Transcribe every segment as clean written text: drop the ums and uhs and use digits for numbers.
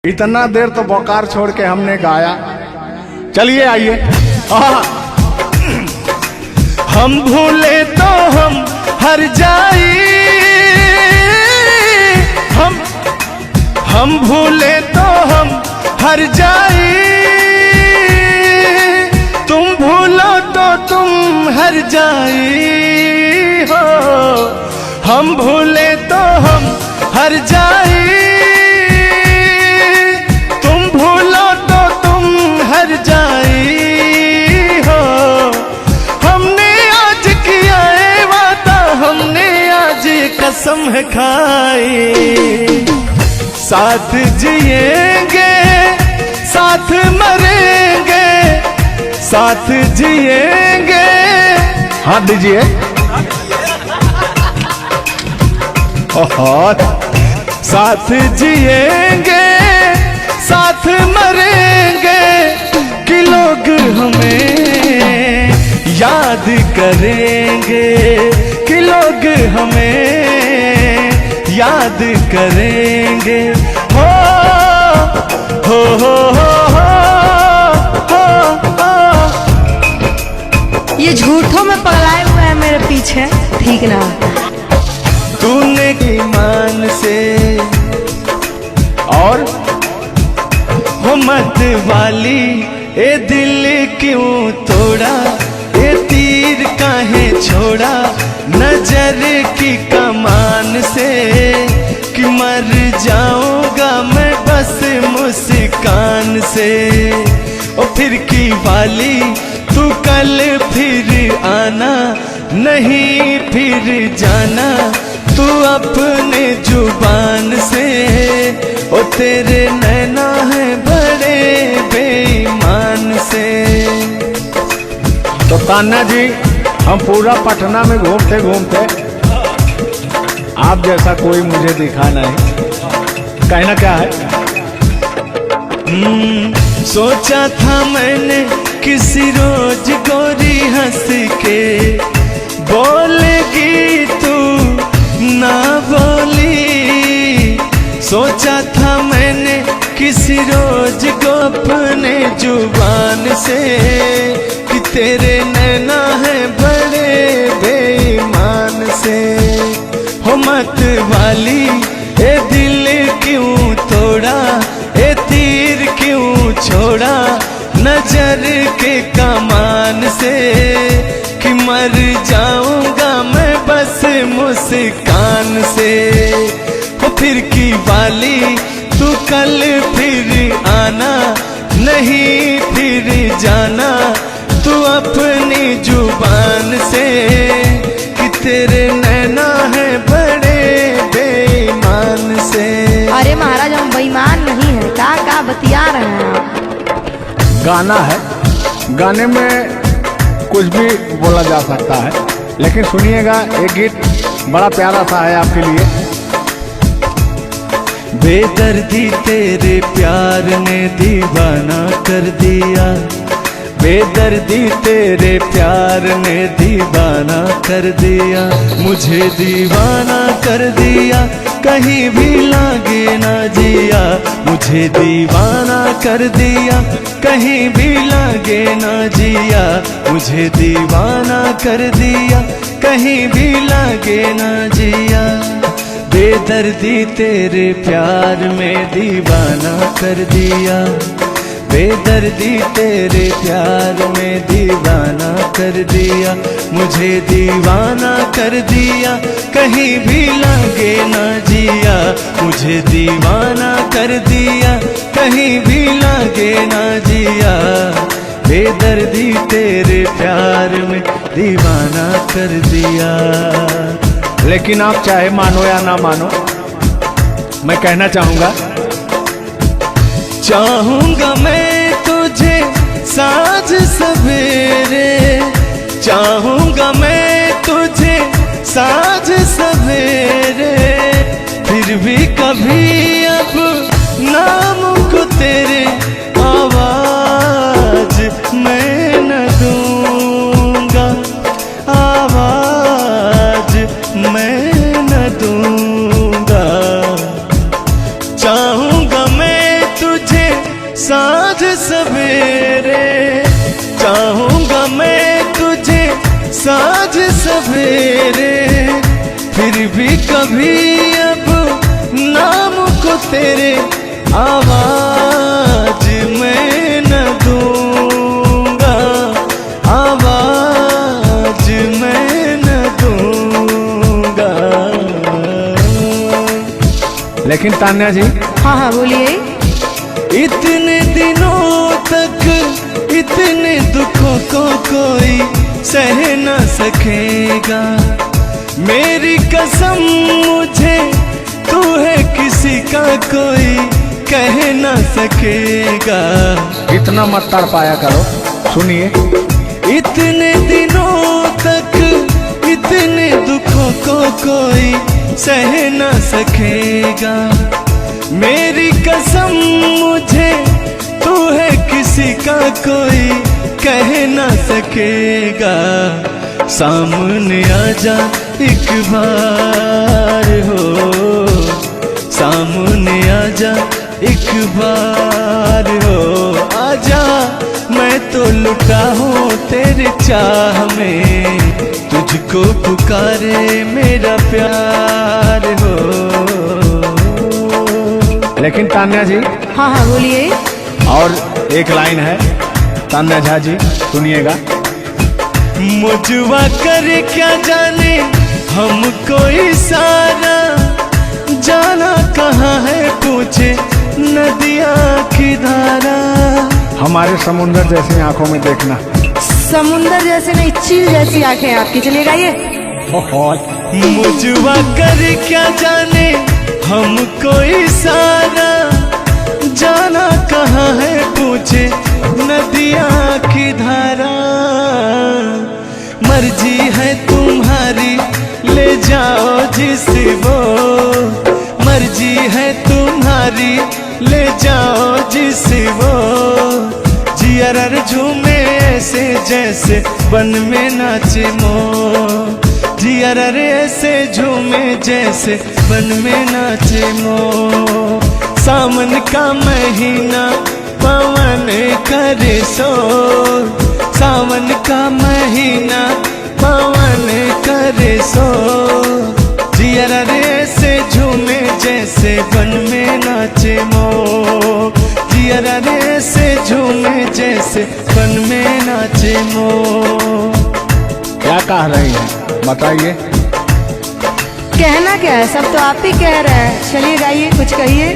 इतना देर तो बोकार छोड़ के हमने गाया। चलिए आइए। हम भूले तो हम हर जाई, हम भूले तो हम हर जाई, तुम भूलो तो तुम हर जाई हो। हम भूले तो हम हर जाई, तुम भूलो तो तुम हर जाई हो। हमने आज किया है वादा, हमने आज कसम है खाई, साथ जिएंगे साथ मरेंगे, साथ जिएंगे। हाथ दीजिए। साथ जिएंगे साथ मरेंगे, कि लोग हमें याद करेंगे, कि लोग हमें याद करेंगे। हो हो हो हो हो हो। ये झूठों में पगलाए हुए हैं मेरे पीछे, ठीक ना? तूने ईमान से और हो मत वाली ए दिल क्यों तोड़ा, ए तीर काहे छोड़ा नजर की कमान से, कि मर जाऊंगा मैं बस मुस्कान से। ओ फिर की वाली तू कल फिर आना, नहीं फिर जाना तू अपने जुबान से। ओ तेरे नैना है बड़े बेईमान से। तो तान्या जी, हम पूरा पटना में घूमते घूमते आप जैसा कोई मुझे दिखा नहीं। कहना क्या है? सोचा था मैंने किसी रोज गोरी हंस के बोलेगी तू ना बोली, सोचा था मैंने किसी रोज को अपने जुबान से, कि तेरे नैना है बड़े बेईमान से। हो मत वाली ए दिल क्यों तोड़ा, ए तीर क्यों छोड़ा नजर के कमान से, कि मर जाऊंगा मैं बस मुस्कान से। हो फिर की वाली तू कल फिर आना, नहीं फिर जाना तू अपनी जुबान से, कि तेरे नैना है बड़े बेईमान से। अरे महाराज, हम बेईमान नहीं है, का बतिया रहे हैं आप? गाना है, गाने में कुछ भी बोला जा सकता है, लेकिन सुनिएगा एक गीत बड़ा प्यारा सा है आपके लिए। बेदर्दी तेरे प्यार ने दीवाना कर दिया, बेदर्दी तेरे प्यार ने दीवाना कर दिया, मुझे दीवाना कर दिया, कहीं भी लागे ना जिया। मुझे दीवाना कर दिया, कहीं भी लागे ना जिया। मुझे दीवाना कर दिया, कहीं भी लागे ना जिया। बेदर्दी तेरे प्यार में दीवाना कर दिया, बेदर्दी तेरे प्यार में दीवाना कर दिया। मुझे दीवाना कर दिया, कहीं भी लागे ना जिया। मुझे दीवाना कर दिया, कहीं भी लागे ना जिया। बेदर्दी तेरे प्यार में दीवाना कर दिया। लेकिन आप चाहे मानो या ना मानो, मैं कहना चाहूंगा, चाहूंगा मैं तुझे साँझ सवेरे, चाहूंगा मैं तुझे साँझ सवेरे, फिर भी कभी अब नाम को तेरे आवाज मैं न दूंगा, आवाज मैं न दूंगा। चाहूंगा मैं साँझ सवेरे, चाहूंगा मैं तुझे साँझ सवेरे, फिर भी कभी अब नाम को तेरे आवाज मैं न दूंगा, आवाज मैं न दूंगा। लेकिन तान्या जी, हाँ हाँ बोलिए। इतने दिनों तक इतने दुखों को कोई सह न सकेगा, मेरी कसम मुझे तू है किसी का कोई कह न सकेगा। इतना मत तड़पाया करो, सुनिए। इतने दिनों तक इतने दुखों को कोई सह न सकेगा, मेरी कसम मुझे तू है किसी का कोई कह न सकेगा। सामने आजा एक बार हो, सामने आजा एक बार हो, आजा मैं तो लुटा हूँ तेरे चाह में, तुझको पुकारे मेरा प्यार हो। लेकिन तान्या जी, हाँ हाँ बोलिए। और एक लाइन है, तान्या झा जी सुनिएगा। मुझवा करे क्या जाने हमको इशारा, जाना कहाँ है पूछे नदिया की धारा। हमारे समुंदर जैसी आंखों में देखना। समुंदर जैसे नहीं, चील जैसी आंखें आपकी। चलिए गाइए। मुझवा करे क्या जाने हमको इशारा, जाना कहाँ है पूछे नदिया की धारा। मर्जी है तुम्हारी ले जाओ जिस वो, मर्जी है तुम्हारी ले जाओ जिस वो, जियर झूमे ऐसे जैसे बन में नाचे मो, जियर ऐसे झूमे जैसे बन में नाचे मो। सावन का महीना पवन करे शोर, सावन का महीना पवन करे शोर, जियर ऐसे झूमे जैसे बन में नाचे मो, जियर ऐसे झूमे जैसे बन में नाचे मो। क्या कह रही हैं बताइए। कहना क्या है, सब तो आप ही कह रहे हैं। चलिए गाइए, कुछ कहिए।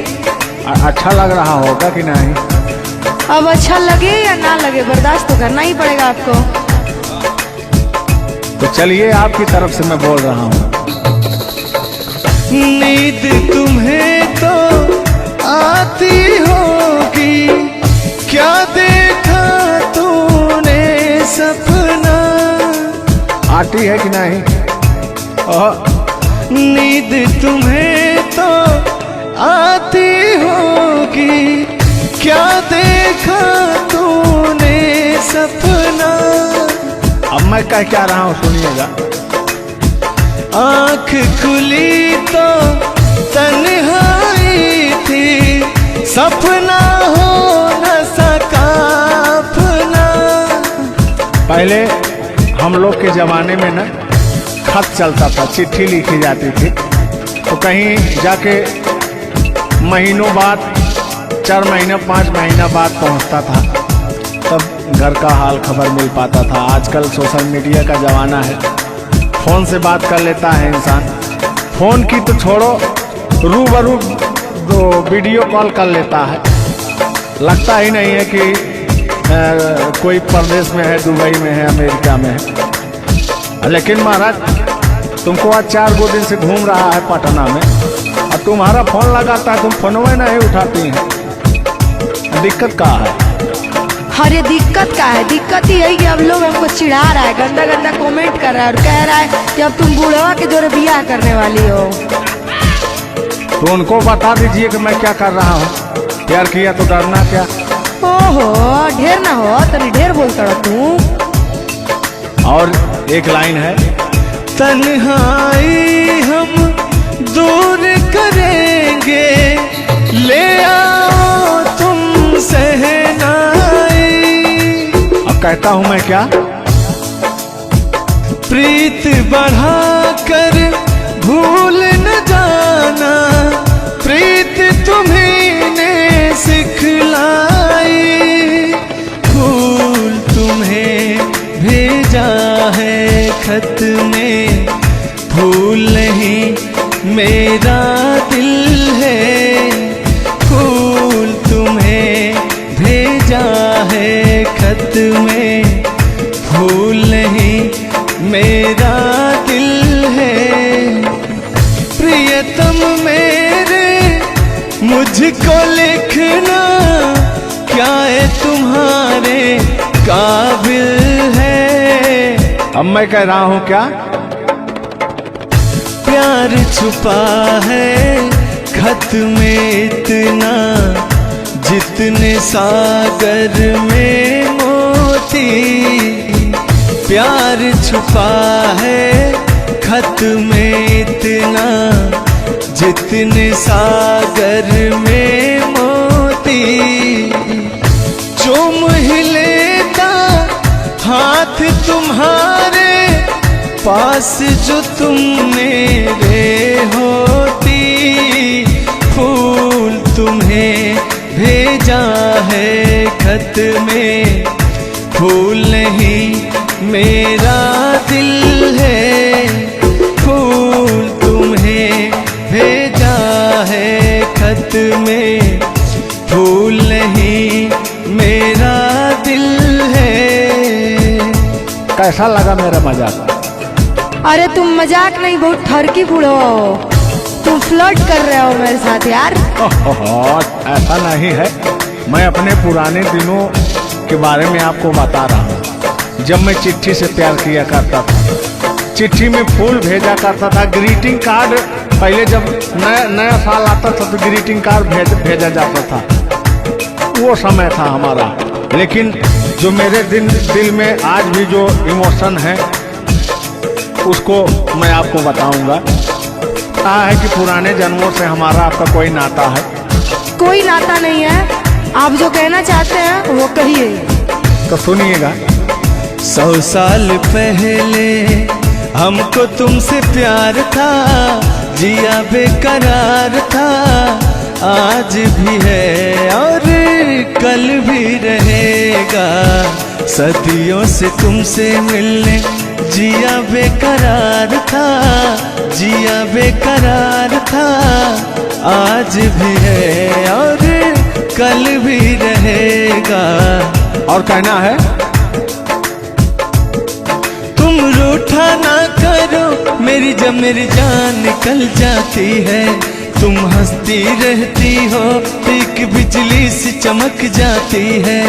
अच्छा लग रहा होगा कि नहीं? अब अच्छा लगे या ना लगे, बर्दाश्त तो करना ही पड़ेगा आपको। तो चलिए, आपकी तरफ से मैं बोल रहा हूँ। नींद तुम्हें तो आती होगी, क्या देखा तूने सपना। आती है कि नहीं? नींद तुम्हें तो आती होगी, क्या देखा तूने सपना। अब मैं कह क्या रहा हूँ सुनिएगा। आँख खुली तो तन्हाई थी, सपना हो न सका अपना। पहले हम लोग के जमाने में ना खत चलता था, चिट्ठी लिखी जाती थी, तो कहीं जाके महीनों बाद, 4 महीना 5 महीना बाद पहुंचता था, तब घर का हाल खबर मिल पाता था। आजकल सोशल मीडिया का ज़माना है, फ़ोन से बात कर लेता है इंसान। फ़ोन की तो छोड़ो, रूबरू वीडियो कॉल कर लेता है। लगता ही नहीं है कि कोई परदेश में है, दुबई में है, अमेरिका में है। लेकिन महाराज, तुमको आज 4 दिन से घूम रहा है पटना में, और तुम्हारा फोन लगाता है, तुम फोनवे नहीं उठाती हैं। दिक्कत कहाँ है? अरे दिक्कत का है, दिक्कत ही है कि अब लोग हमको चिढ़ा रहा है, गंदा गंदा कमेंट कर रहा है और कह रहा है कि अब तुम बूढ़वा के जोरे बियाह करने वाली हो। तो उनको बता दीजिए कि मैं क्या कर रहा हूँ। प्यार किया तो डरना क्या? ओहो, ढेर ना हो, तनी ढेर बोलता रहो तू। और एक लाइन है, तन्हाई हम दूर करेंगे, ले आओ तुम सह कहता हूं मैं क्या? प्रीत बढ़ाकर भूल न जाना, प्रीत तुम्हीं ने सिखलाई। फूल तुम्हें भेजा है खत में, फूल नहीं मेरा दिल है। फूल तुम्हें भेजा है खत में, फूल नहीं मेरा दिल है। प्रियतम मेरे मुझको लिखना, क्या है तुम्हारे काबिल है। अब मैं कह रहा हूं क्या? प्यार छुपा है खत में इतना, जितने सागर में मोती। प्यार छुपा है खत में इतना, जितने सागर में मोती। चूम ही लेता हाथ तुम्हारे, पास जो तुम मेरे होती। फूल तुम्हें भेजा है खत में, फूल नहीं मेरा दिल है। फूल तुम्हें भेजा है खत में, फूल नहीं मेरा दिल है। कैसा लगा मेरा मजाक? अरे तुम मजाक नहीं, बहुत ठरकी बूढ़ो हो। तुम फ्लर्ट कर रहे हो मेरे साथ यार। ऐसा नहीं है, मैं अपने पुराने दिनों के बारे में आपको बता रहा हूँ। जब मैं चिट्ठी से प्यार किया करता था, चिट्ठी में फूल भेजा करता था, ग्रीटिंग कार्ड। पहले जब नया साल आता था तो ग्रीटिंग कार्ड भेजा जाता था, वो समय था हमारा। लेकिन जो मेरे दिल में आज भी जो इमोशन है, उसको मैं आपको बताऊंगा। कहा है कि पुराने जन्मों से हमारा आपका कोई नाता है। कोई नाता नहीं है, आप जो कहना चाहते हैं वो कहिए। तो सुनिएगा। 100 साल पहले हमको तुमसे प्यार था, जिया बेकरार था। आज भी है और कल भी रहेगा, सदियों से तुमसे मिलने जिया बेकरार था, जिया बेकरार था। आज भी है और कल भी रहेगा। और कहना है, तुम रूठा ना करो मेरी, जब मेरी जान निकल जाती है। तुम हंसती रहती हो, एक बिजली सी चमक जाती है।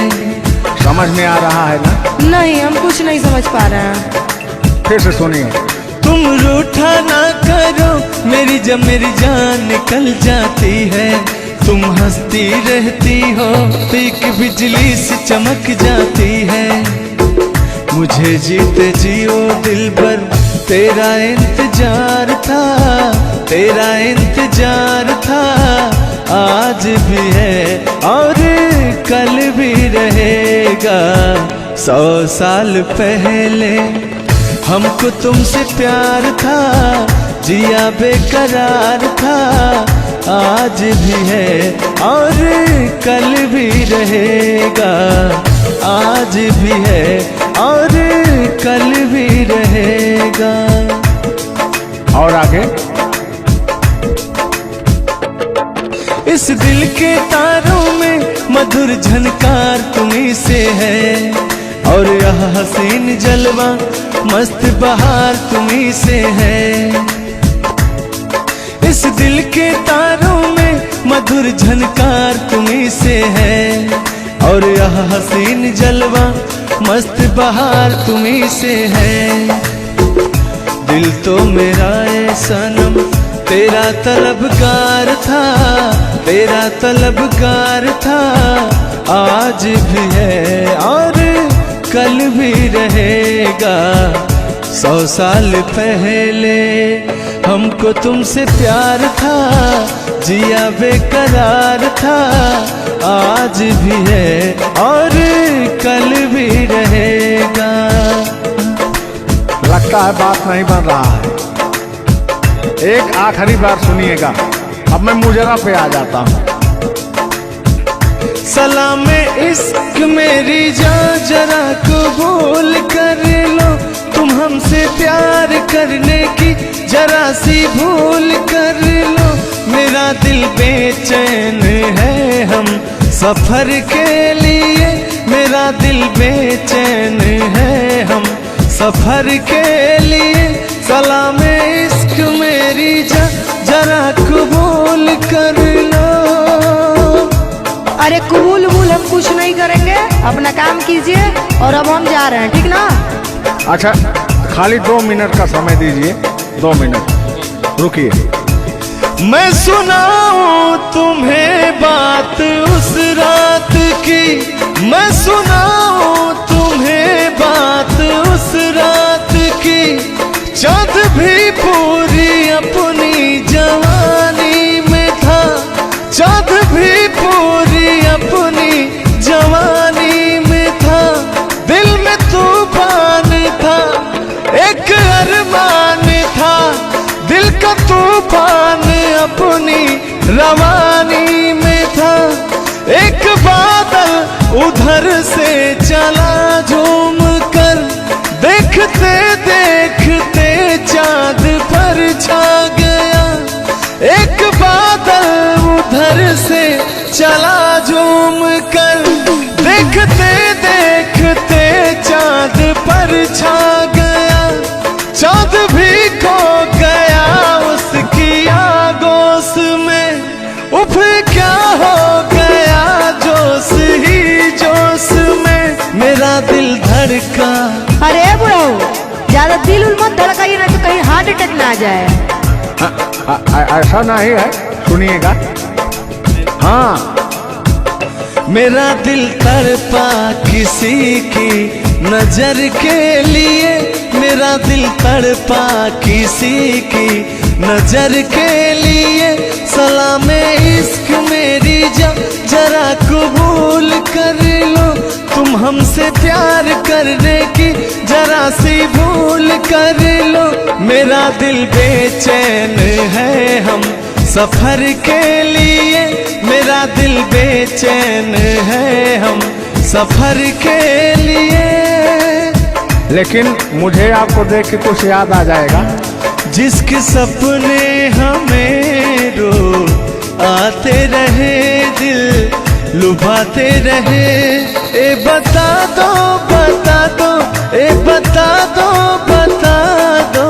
समझ में आ रहा है ना? नहीं, हम कुछ नहीं समझ पा रहे हैं। फिर से सुनिए। तुम रूठा ना करो मेरी, जब मेरी जान निकल जाती है। तुम हंसती रहती हो, एक बिजली सी चमक जाती है। मुझे जीते जियो दिल भर तेरा इंतजार था, तेरा इंतजार था। आज भी है और कल भी रहेगा। 100 साल पहले हमको तुमसे प्यार था, जिया बेकरार था। आज भी है और कल भी रहेगा। आज भी है और कल भी रहेगा। और आगे, इस दिल के तारों में मधुर झनकार तुम्हीं से है, और यह हसीन जलवा मस्त बहार तुम्हीं से है। इस दिल के तारों में मधुर झनकार तुम्हीं से है, और यह हसीन जलवा मस्त बहार तुम्हीं से है। दिल तो मेरा है सनम तेरा तलबगार था, तेरा तलबगार था। आज भी है और कल भी रहेगा। 100 साल पहले हमको तुमसे प्यार था, जिया बेकरार था। आज भी है और कल भी रहेगा। लगता है बात नहीं बन रहा है। एक आखिरी बार सुनिएगा, अब मैं मुजरा पे आ जाता हूँ। सलाम इश्क मेरी जान जरा कबूल कर लो, तुम हमसे प्यार करने की जरा सी भूल कर लो। मेरा दिल बेचैन है हम सफर के लिए, मेरा दिल बेचैन है हम सफर के लिए। सलाम इश्क मेरी जरा कबूल कर लो। अरे कबूल वबूल हम कुछ नहीं करेंगे, अपना काम कीजिए और अब हम जा रहे हैं, ठीक ना? अच्छा, खाली 2 मिनट का समय दीजिए, 2 मिनट रुकिए। मैं सुनाऊं तुम्हें बात उस रात की, मैं सुनाऊं तुम्हें बात उस रात की। चाँद भी पूरी अपनी जवानी में था, चाँद भी पूरी अपनी जवानी में था। दिल में तूफान था, एक अरमान था, दिल का तूफान अपनी रवानी में था। एक बादल उधर से चला झूम कर, देखते देखते चाँद पर छा गया। एक बादल उधर से चला झूम कर, देखते देखते चाँद पर छा गया। चाँद भी खो गया उसकी आगोश में, उफ क्या हो गया जोश ही जोश में। मेरा दिल धड़का। अरे बुढ़ऊ, ज्यादा दिल उल मत धड़काइए ना तो कहीं हार्ट अटैक ना आ जाए। ऐसा नहीं है, सुनिएगा। हाँ, मेरा दिल तड़पा किसी की नजर के लिए, मेरा दिल तड़पा किसी की नजर के लिए। सलाम इश्क मेरी जरा कबूल कर लो, तुम हमसे प्यार करने की जरा सी भूल कर लो। मेरा दिल बेचैन है हम सफर के लिए, मेरा दिल बेचैन है हम सफर के लिए। लेकिन मुझे आपको देख के कुछ याद आ जाएगा। जिसके सपने हमें रो आते रहे, दिल लुभाते रहे। ए बता दो बता दो, ए बता दो बता दो,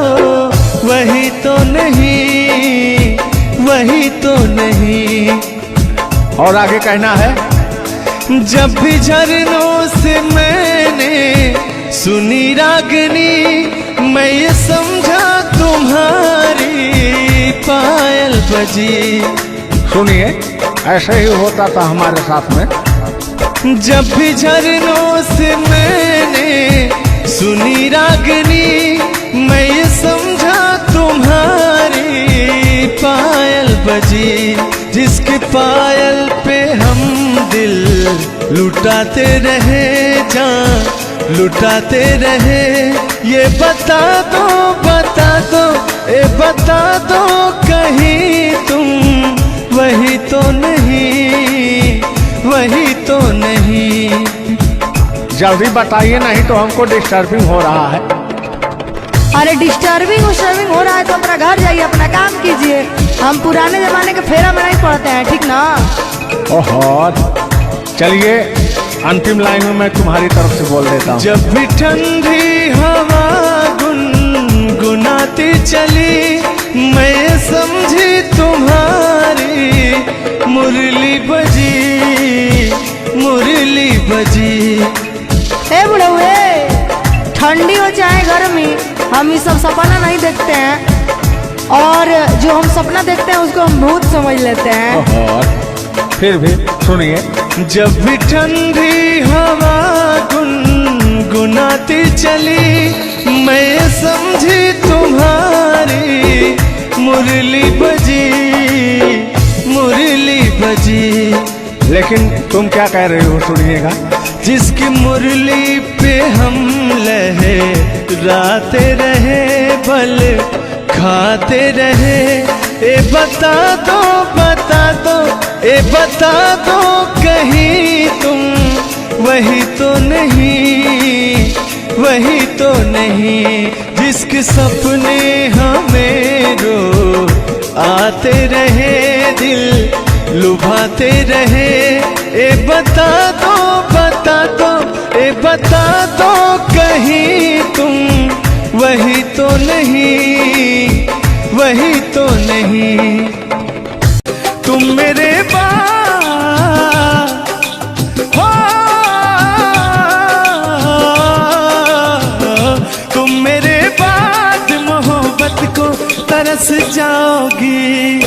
वही तो नहीं, वही तो नहीं। और आगे कहना है, जब भी झरनों से मैंने सुनी रागनी, मैं ये समझा तुम्हारी पायल बजी। सुनिए, ऐसे ही होता था हमारे साथ में। जब भी झरनों से मैंने सुनी रागनी, मैं ये समझा तुम्हारी पायल बजी। जिसके पायल पे हम दिल लुटाते रहे, जान लुटाते रहे। ये बता दो बता दो, ए बता दो कहीं तुम वही तो नहीं, वही तो नहीं। जल्दी बताइए, नहीं तो हमको डिस्टर्बिंग हो रहा है। अरे डिस्टर्बिंग हो रहा है तो अपना घर जाइए, अपना काम कीजिए। हम पुराने जमाने के फेरा में नहीं पड़ते हैं, ठीक ना? ओहो, चलिए अंतिम लाइन में मैं तुम्हारी तरफ से बोल देता हूँ। जब भी ठंडी हवा गुनगुनाती चली, मैं समझी तुम्हारी मुरली बजी, मुरली बजी। ए बुढ़ऊ, ठंडी हो चाहे गर्मी, हम ये सब सपना नहीं देखते हैं, और जो हम सपना देखते हैं उसको हम भूत समझ लेते हैं। ओहो, फिर भी सुनिए। जब भी ठंडी हवा गुनगुनाती चली, मैं समझी तुम्हारी मुरली बजी, मुरली बजी। लेकिन तुम क्या कह रहे हो, सुनिएगा। जिसकी मुरली पे हम लहराते रहे, बल खाते रहे। ए बता दो, बता दो, ए बता दो कहीं तुम वही तो नहीं, वही तो नहीं। जिसके सपने हमें रो आते रहे, दिल लुभाते रहे। ए बता दो, बता दो, ए बता दो कहीं तुम वही तो नहीं, वही तो नहीं। तुम मेरे हो, तुम मेरे बाद मोहब्बत को तरस जाओगी,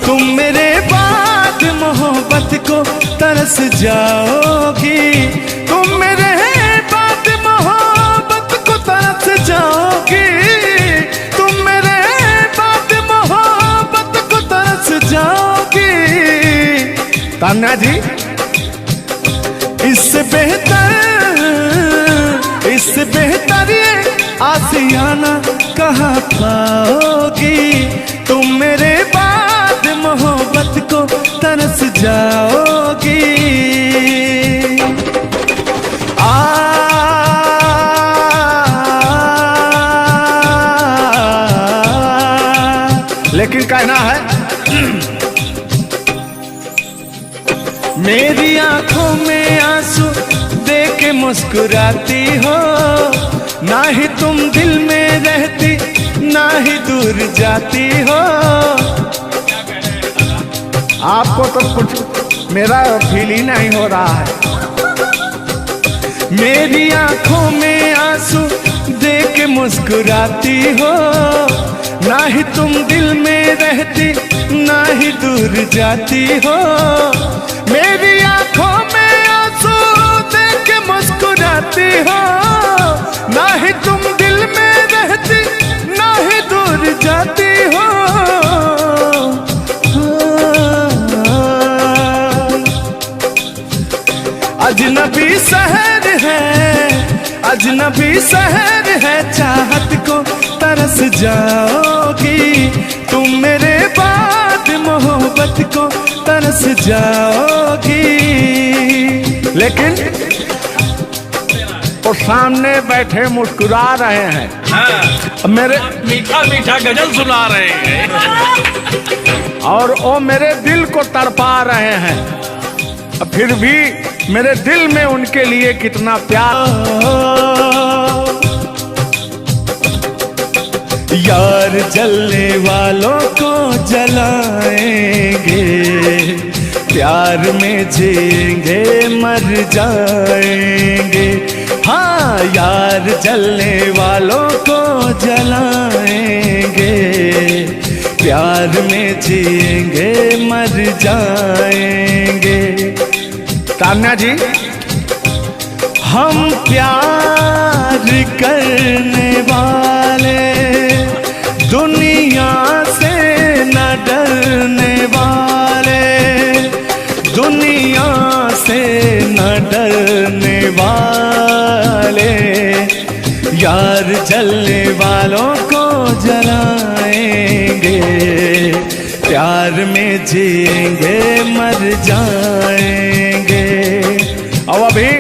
तुम मेरे बाद मोहब्बत को तरस जाओगी, तुम मेरे बाद मोहब्बत को तरस जाओगी, तुम मेरे बाद मोहब्बत को तरस जाओगी। तान्या जी, इससे बेहतर ये आसियाना कहाँ पाओगी। तुम मेरे बाद मोहब्बत को तरस जाओगी। लेकिन कहना है मेरी आंखों में आंसू देख के मुस्कुराती हो, ना ही तुम दिल में रहती, ना ही दूर जाती हो। आपको तो कुछ मेरा फील ही नहीं हो रहा है। मेरी आंखों में आंसू देख के मुस्कुराती हो, ना ही तुम दिल में रहती, ना ही दूर जाती हो। मेरी आंखों में आंसू देख के मुस्कुराती हो, ना ही तुम दिल में रहती, ना ही दूर जाती हो। अजनबी शहर है, अजनबी शहर है, चाहत को तरस जाओगी। तुम मेरे बाद मोहब्बत को तरस जाओगी। लेकिन वो सामने बैठे मुस्कुरा रहे हैं। हाँ, मेरे मीठा मीठा गजल सुना रहे हैं और वो मेरे दिल को तड़पा रहे हैं। फिर भी मेरे दिल में उनके लिए कितना प्यार। यार जलने वालों को जलाएंगे, प्यार में जिएंगे मर जाएंगे। हाँ, यार जलने वालों को जलाएंगे, प्यार में जिएंगे मर जाएंगे। तान्या जी, हम प्यार करने वाले दुनिया से न डरने वाले, दुनिया से न डरने वाले। यार जलने वालों को जलाएंगे, प्यार में जिएंगे मर जाएंगे। अब अभी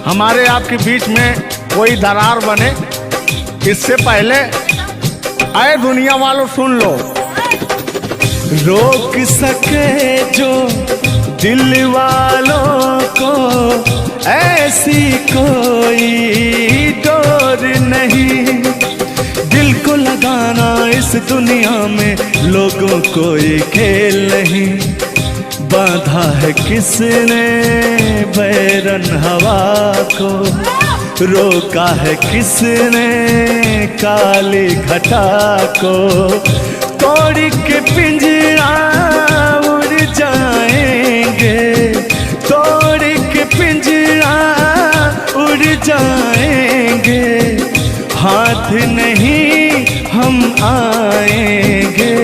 हमारे आपके बीच में कोई दरार बने इससे पहले आए दुनिया वालों सुन लो। रोक सके जो दिल वालों को ऐसी कोई डोर नहीं, दिल को लगाना इस दुनिया में लोगों को ये खेल नहीं। बांधा है किसने बैरन हवा को, रोका है किसने काली घटा को। तोड़ के पिंजरा उड़ जाएंगे, तोड़ के पिंजरा उड़ जाएंगे। हाथ नहीं हम आएंगे,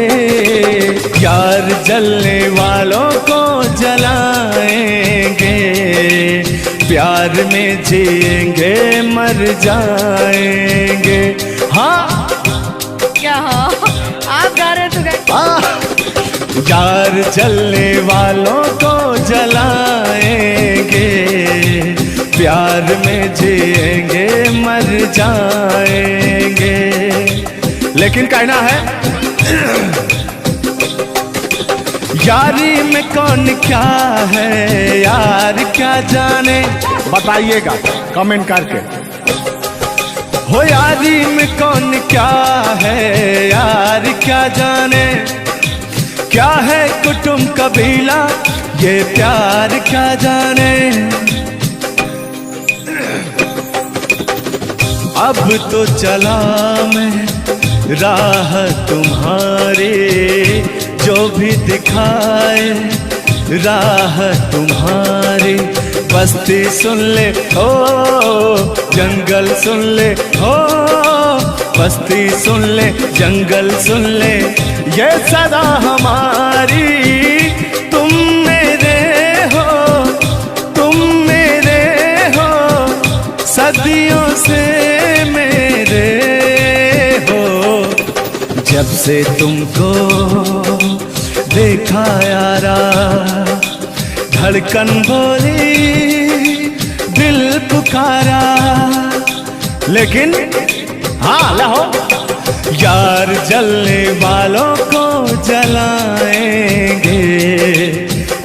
यार जलने वालों को जलाएंगे। प्यार में जिएंगे मर जाएंगे। हाँ क्या हो आप गा रहे तो यार जलने वालों को जलाएंगे, प्यार में जिएंगे मर जाएंगे। लेकिन कहना है यारी में कौन क्या है यार क्या जाने, बताइएगा कमेंट करके। हो यारी में कौन क्या है यार क्या जाने, क्या है कुटुंब कबीला ये प्यार क्या जाने। अब तो चला मैं राह तुम्हारे, जो भी दिखाए राह तुम्हारी। बस्ती सुन ले हो जंगल सुन ले हो, बस्ती सुन ले जंगल सुन ले, ये सदा हमारी। तुम मेरे हो तुम मेरे हो, सदियों से मेरे हो। जब से तुमको देखा यारा, धड़कन बोली दिल पुकारा। लेकिन हाँ लहो यार जलने वालों को जलाएंगे,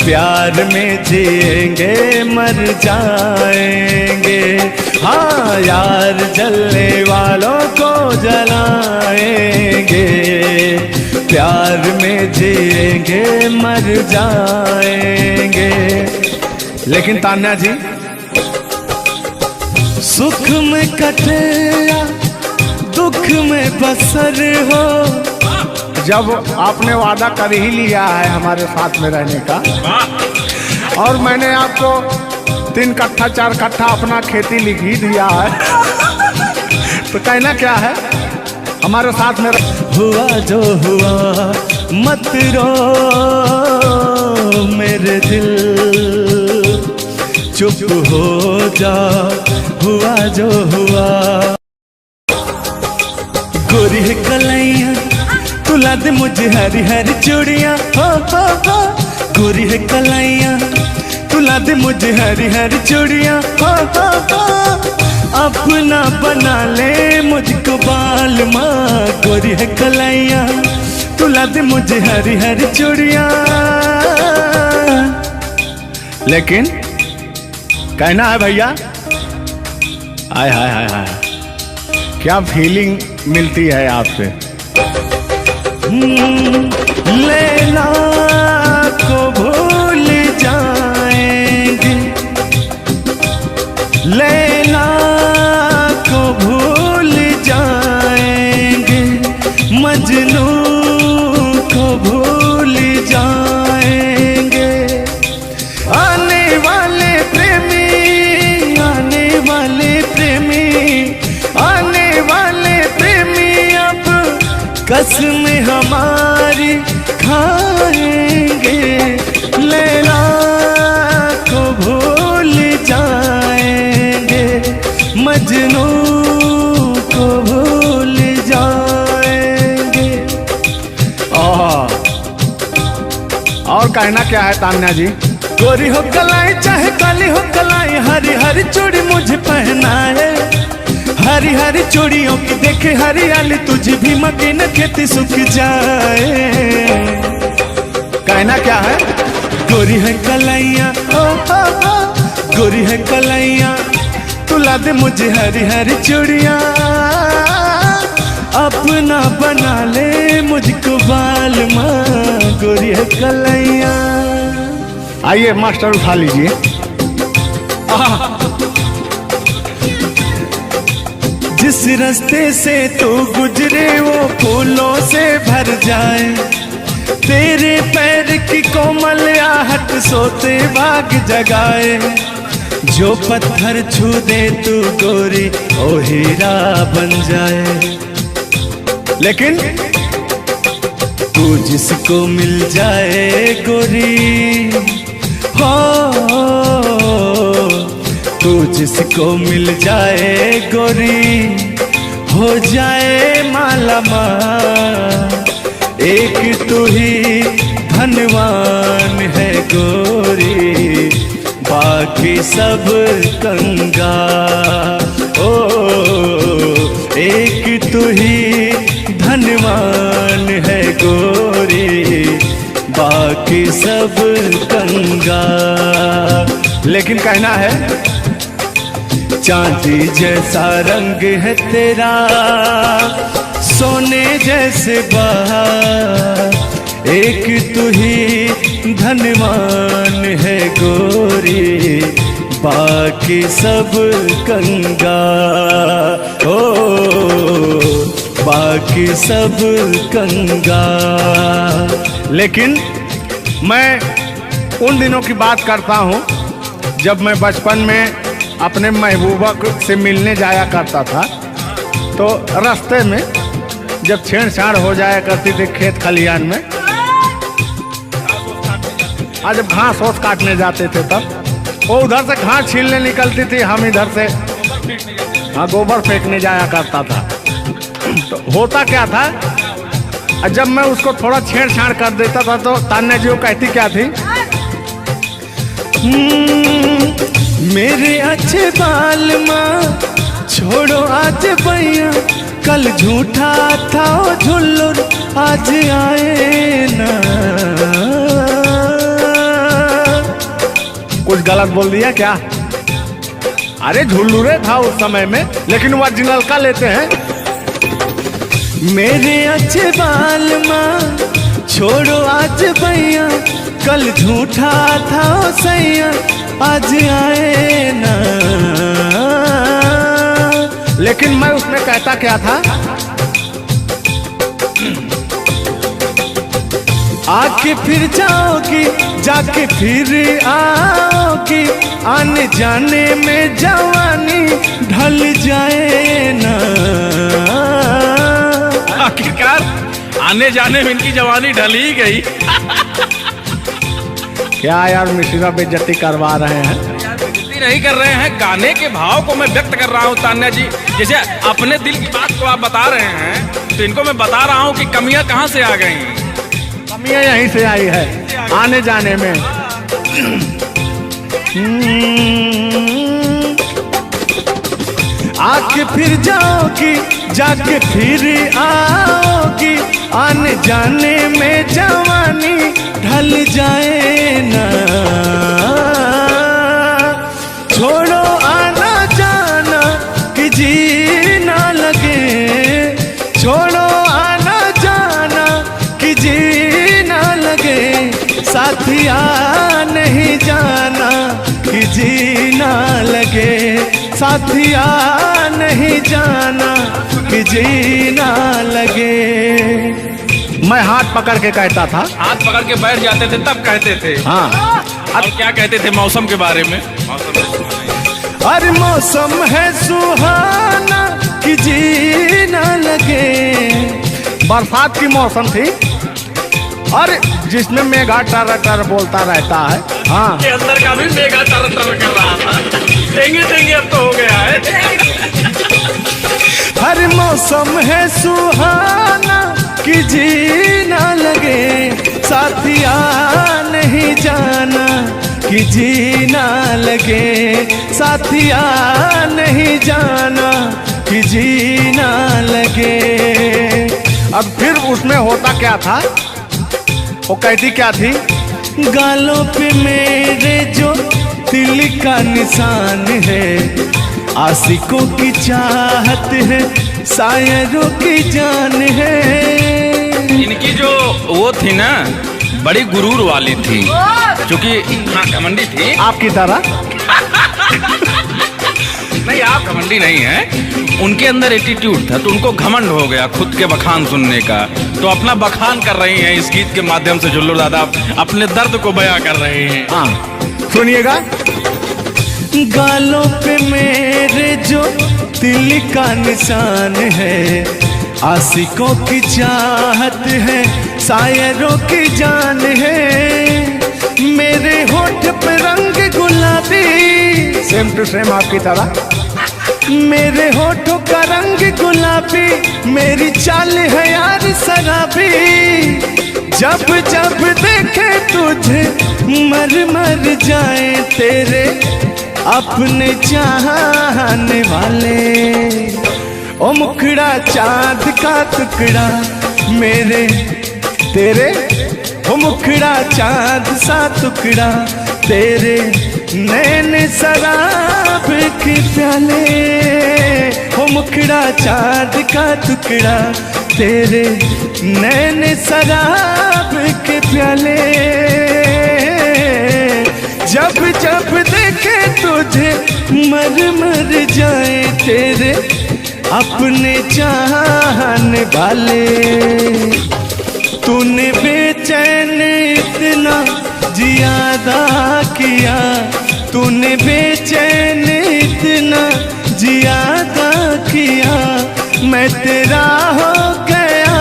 प्यार में जिएंगे मर जाएंगे। हाँ यार जलने वालों को जलाएंगे, प्यार में जिएंगे मर जाएंगे। लेकिन तान्या जी सुख में कटे या दुख में बसर हो, जब आपने वादा कर ही लिया है हमारे साथ में रहने का, और मैंने आपको 3 कट्ठा 4 कट्ठा अपना खेती लिख ही दिया है तो कहना क्या है हमारे साथ में हुआ जो हुआ मत रो मेरे दिल, चुप हो जा हुआ जो हुआ। गोरी है कलैया तुला दे मुझे हरी हरी चूड़ियाँ, हो गोरी है कलैया तुला दे मुझे हरी हरी चूड़ियाँ, हो अपना बना ले मुझको बाल माँ। गोरी है कलैया तुला दे मुझे हरी हरी चूड़ियाँ। लेकिन कहना है भैया, हाय हाय हाय हाय क्या फीलिंग मिलती है आपसे। लैला को भूल जाएंगे, लैला को भूल जाएंगे, मजनू को भूल जाएंगे। आने वाले प्रेमी आने वाले प्रेमी आने वाले प्रेमी अब कसम हमारी खाएंगे। लैला को भूल जाएंगे, मजनू को भूल जाएंगे। और कहना क्या है तान्या जी। गोरी हो कलाई चाहे काली हो कलाई, हरी हरी चूड़ी मुझे पहनाए। हरी हरी चूड़ियों की देखे हरियाली, तुझे भी मकीन खेती सूख जाए। कहना क्या है गोरी है कलैया गोरी है कलैया तुला दे मुझे हरी हरी चूड़ियाँ। अपना बना ले मुझको बाल माँ। गोरी है कलैया। आइए मास्टर उठा लीजिए। जिस रास्ते से तू गुजरे वो फूलों से भर जाए, तेरे पैर की कोमल आहट सोते बाग जगाए। जो पत्थर छू दे तू गोरी ओ हीरा बन जाए। लेकिन तू जिसको मिल जाए गोरी हो, तू जिसको मिल जाए गोरी हो जाए माला माल। एक तू ही धनवान है गोरी, बाकी सब कंगाल। ओ एक तू ही धनवान है गोरी, बाकी सब कंगाल। लेकिन कहना है चांदी जैसा रंग है तेरा, सोने जैसे बहार। एक तू ही धनवान है गोरी, बाकी सब कंगाल। ओ बाकी सब कंगाल। लेकिन मैं उन दिनों की बात करता हूँ जब मैं बचपन में अपने महबूबा से मिलने जाया करता था, तो रास्ते में जब छेड़छाड़ हो जाया करती थी खेत खलियान में, आज जब घास ओस काटने जाते थे तब वो उधर से घास छीलने निकलती थी, हम इधर से गोबर फेंकने जाया करता था। तो होता क्या था, जब मैं उसको थोड़ा छेड़छाड़ कर देता था तो तान्या जी वो कहती क्या थी, मेरे अच्छे बाल माँ छोड़ो आज भैया, कल झूठा था वो झुल्लुर आज आए ना। कुछ गलत बोल दिया क्या? अरे झुल्लुरे था उस समय में, लेकिन वो ओरिजिनल का लेते हैं। मेरे अच्छे बाल माँ छोड़ो आज भैया, कल झूठा था वो सैया आज आए ना। लेकिन मैं उसमें कहता क्या था, आके फिर जाओगी जाके फिर आओगी, आने जाने में जवानी ढल जाए ना। आखिरकार आने जाने में इनकी जवानी ढल ही गई। क्या यार मिश्रा बेइज्जती करवा रहे हैं? बेइज्जती नहीं कर रहे हैं, गाने के भाव को मैं व्यक्त कर रहा हूँ तान्या जी। जैसे अपने दिल की बात को आप बता रहे हैं, तो इनको मैं बता रहा हूँ कि कमियां कहाँ से आ गई। कमियां यहीं से आई है आने जाने में। आके फिर जाओगी जाके फिर आओगी, आने जाने में जवानी ढल जाए ना। छोड़ो आना जाना कि जी ना लगे, छोड़ो आना जाना कि जी ना लगे, साथिया नहीं जाना कि जी ना लगे, साथिया नहीं जाना कि जी ना लगे। मैं हाथ पकड़ के कहता था, हाथ पकड़ के बैठ जाते थे तब कहते थे। हाँ और क्या कहते थे मौसम के बारे में? अरे मौसम है सुहाना कि जी ना लगे। बरसात की मौसम थी, अरे जिसमें मेघा टर टर बोलता रहता है। हाँ के अंदर का भी मेघा तर तर कर रहा था। देंगे देंगे अब तो हो गया है। हर मौसम है सुहाना कि जी ना लगे, साथिया नहीं जाना कि जी ना लगे, साथिया नहीं जाना कि जी ना लगे। अब फिर उसमें होता क्या था, वो कहती क्या थी, गालों पे मेरे जो दिल का निशान है, आशिकों की चाहत है, शायरों की जान है। इनकी जो वो थी ना, बड़ी गुरूर वाली थी, क्योंकि हाँ घमंडी थी। आपकी तरह नहीं, आप घमंडी नहीं हैं। उनके अंदर एटीट्यूड था, तो उनको घमंड हो गया खुद के बखान सुनने का। तो अपना बखान कर रही हैं इस गीत के माध्यम से। जुल्लू दादा अपने दर्द को बयां कर रहे हैं। हाँ सुनिएगा, गालों पे मेरे जो दिल का निशान है, आशिकों की चाहत है, शायरों की जान है। मेरे होठ पे रंग गुलाबी सेम टू सेम आपकी तरह। मेरे होठों का रंग गुलाबी, मेरी चाल है यार शराबी, जब जब देखे तुझे मर मर जाए तेरे अपने चाहने वाले। ओ मुखड़ा चांद का टुकड़ा मेरे तेरे, ओ मुखड़ा चांद सा टुकड़ा तेरे, नैन शराब के प्याले। ओ मुखड़ा चांद का टुकड़ा तेरे, नैन शराब के प्याले, जब जब देखे तुझे मर मर जाए तेरे अपने चाहने वाले। तूने बेचैन इतना जियादा किया, तूने बेचैन इतना जियादा किया, मैं तेरा हो गया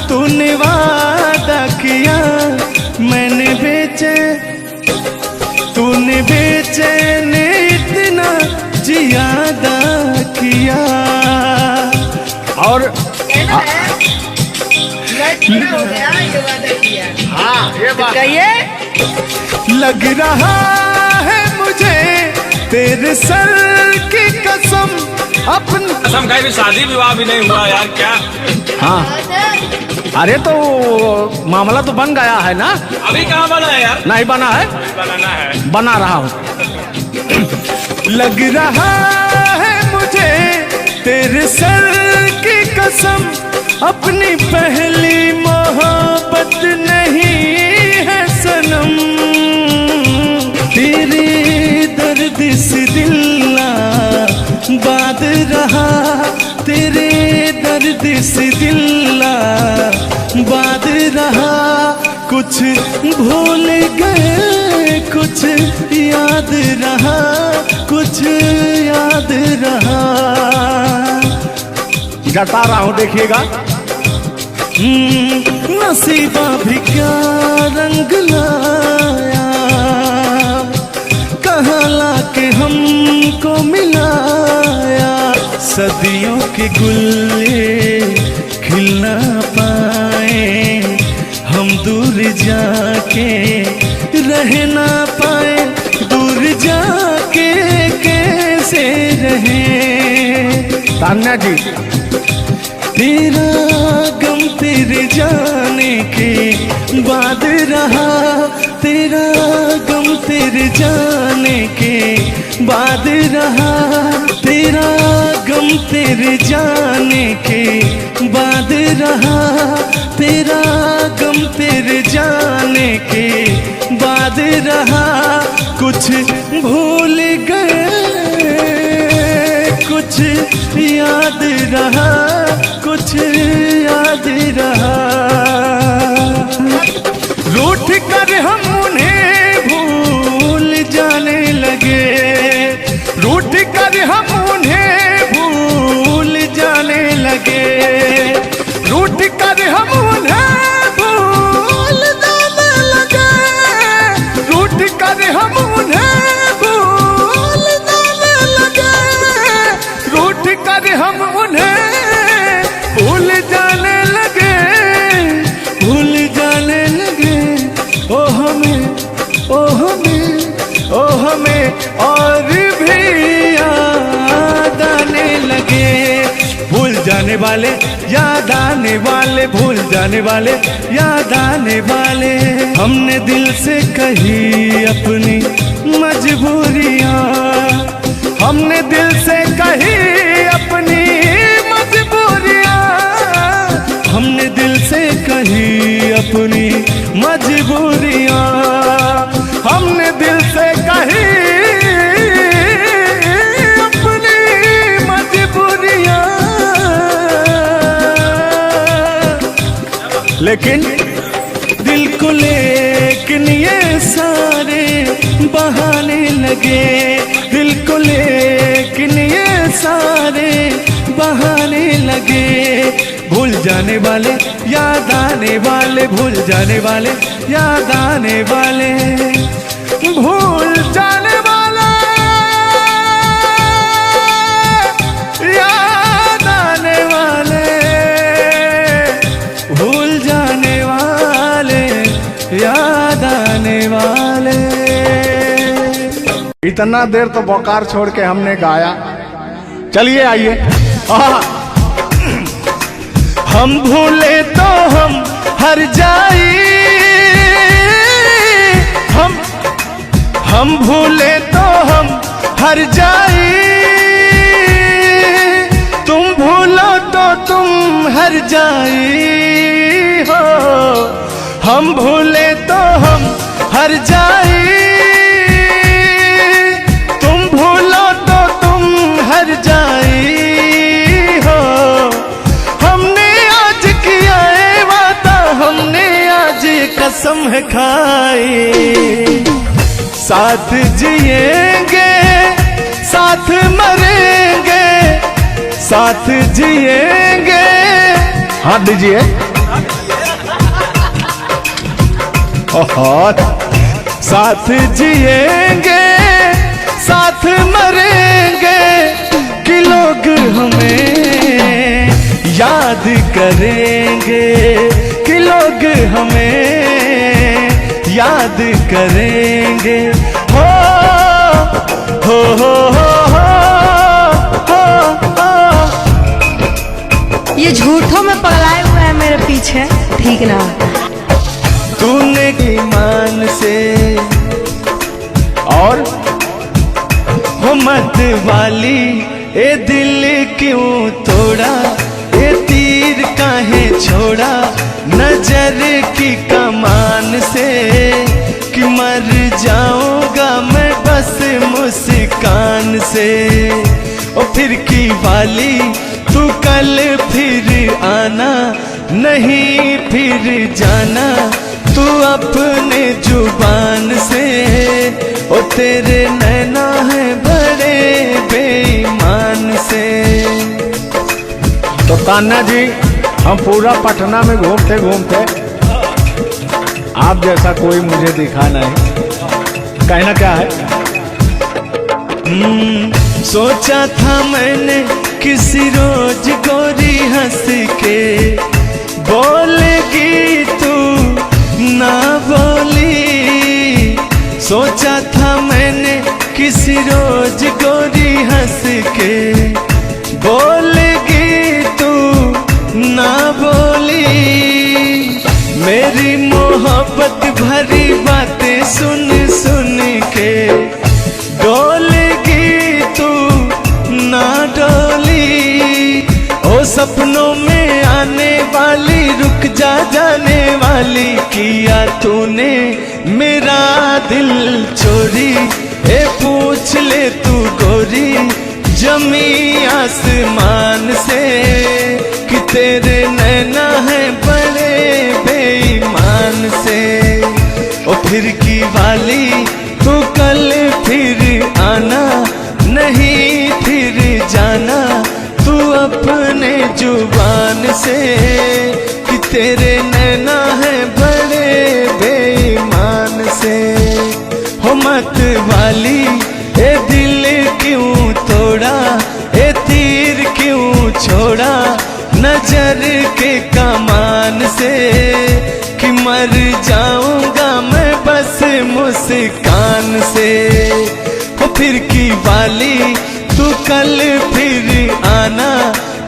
तूने वादा किया, मैंने तूने बेचैन इतना जियादा किया। और हो गया ये वादा किया। हाँ ये बात कहिए। लग रहा है मुझे तेरे सर की कसम, अपनी कसम खाई भी शादी विवाह भी नहीं हुआ यार क्या। हाँ अरे तो मामला तो बन गया है ना। अभी कहाँ बना है यार। नहीं बना है, बनाना है, बना रहा हूँ। लग रहा है मुझे तेरे सर की कसम, अपनी पहली मोहब्बत नहीं है सनम, तेरे दर्द से दिल बात रहा, तेरे दर्द से दिल बात रहा, कुछ भूल गए कुछ याद रहा, कुछ याद रहा। जता रहा हूँ देखिएगा। नसीबा भी क्या रंग लाया, कहाँ लाके हमको मिलाया, सदियों के गुल्ले खिल ना पाए, हम दूर जाके रह ना पाए, दूर जाके कैसे रहें। तान्या जी तेरा गम तेरे जाने के बाद रहा, तेरा गम तेरे जाने के बाद रहा, तेरा गम तेरे जाने के बाद रहा, तेरा गम तेरे जाने के बाद रहा, कुछ भूल गए कुछ याद रहा, कुछ याद रहा। रूठ कर हम उन्हें भूल जाने लगे, रूठ कर हम उन्हें भूल जाने लगे, रूठ कर हम उन्हें भूल जाने लगे, रूठ कर हम उन्हें भूल जाने लगे, रूठ कर हम उन्हें भूल जाने लगे, भूल जाने लगे। ओ हमें ओ हमें ओ हमें और भी याद आने लगे, भूल जाने वाले याद आने वाले, भूल जाने वाले याद आने वाले। हमने दिल से कही अपनी मजबूरियाँ, हमने दिल से कही अपनी मजबूरियाँ, हमने दिल से कही अपनी मजबूरियाँ, हमने दिल से कही अपनी मजबूरियाँ, लेकिन दिल को लेकिन ये सारे बहाने लगे, दिल को लेकिन ये सारे बहाने लगे, भूल जाने वाले याद आने वाले, भूल जाने वाले याद आने वाले, भूल जाने वाले इतना देर तो बोकार छोड़ के हमने गाया, चलिए आइए। हम भूले तो हम हर जाई, हम भूले तो हम हर जाई, तुम भूलो तो तुम हर जाई हो। हम भूले तो हम हर जाई, तुम भूलो तो तुम हर जाई हो। हमने आज किया है वादा, हमने आज कसम है खाई, साथ जिएंगे साथ मरेंगे, साथ जिएंगे। हाथ दीजिए। साथ जिएंगे साथ मरेंगे, कि लोग हमें याद करेंगे, कि लोग हमें याद करेंगे। हो हो हो हो हो हो। ये झूठों में पगलाए हुए हैं मेरे पीछे, ठीक ना। तूने ईमान से और हो मत वाली ए दिल क्यों तोड़ा, ए तीर काहे छोड़ा नजर की कमान से, कि मर जाऊंगा मैं बस मुस्कान से। ओ फिर की वाली तू कल फिर आना, नहीं फिर जाना तू अपने जुबान से। ओ तेरे नैना है बड़े बेईमान से। तो कान्हा जी, हम पूरा पटना में घूमते घूमते आप जैसा कोई मुझे दिखा नहीं, कहना क्या है? सोचा था मैंने किसी रोज गोरी हंस के बोलेगी तू ना बोली। सोचा था मैंने किसी रोज गोरी हंस के बोलेगी तू ना बोली। मेरी मोहब्बत भरी बातें सुन सुन के डोलेगी तू ना डोली। ओ सपनों में आने वाली रुक जा जाने वाली, किया तूने मेरा दिल चोरी। ए पूछ ले तू गोरी जमी आसमान से, कि तेरे नैना है बड़े बेईमान से। ओ फिर की वाली तू कल फिर आना, नहीं फिर जाना तू अपने जुबान से, कि तेरे नैना है बड़े बेईमान से। हो मत वाली ए दिल क्यों तोड़ा, ए तीर क्यों छोड़ा नजर के कमान से, कि मर जाऊंगा मैं बस मुस्कान से। हो फिर की वाली तू कल फिर आना,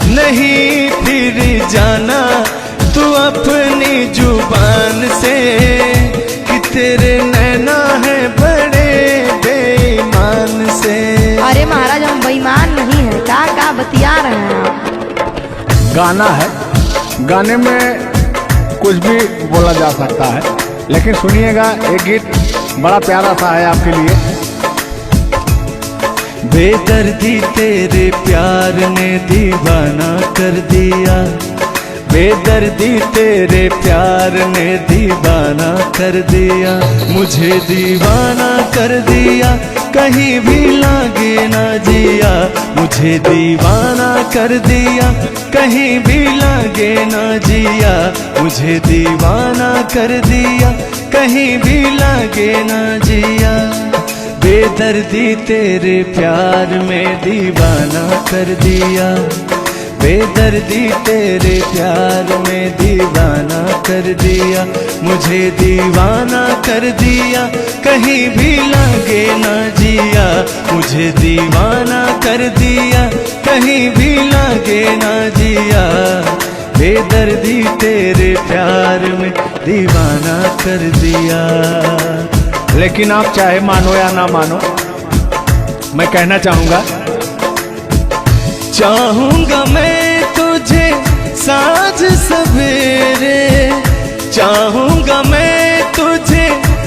नहीं फिर जाना तू अपनी जुबान से, कि तेरे नैना है बड़े बेईमान से। अरे महाराज, हम बेईमान नहीं है, का बतिया रहे हैं आप? गाना है, गाने में कुछ भी बोला जा सकता है, लेकिन सुनिएगा एक गीत बड़ा प्यारा सा है आपके लिए। बेदर्दी तेरे प्यार ने दीवाना कर दिया, बेदर्दी तेरे प्यार ने दीवाना कर दिया। मुझे दीवाना कर दिया, कहीं भी लागे ना जिया। मुझे दीवाना कर दिया, कहीं भी लागे ना जिया। मुझे दीवाना कर दिया, कहीं भी लागे ना जिया। बेदर्दी तेरे प्यार में दीवाना कर दिया, बेदर्दी तेरे प्यार में दीवाना कर दिया। मुझे दीवाना कर दिया, कहीं भी लागे ना जिया। मुझे दीवाना कर दिया, कहीं भी लागे ना जिया, बेदर्दी तेरे प्यार में दीवाना कर दिया। लेकिन आप चाहे मानो या ना मानो, मैं कहना चाहूंगा, चाहूंगा मैं तुझे साँझ सवेरे, चाहूंगा मैं तुझे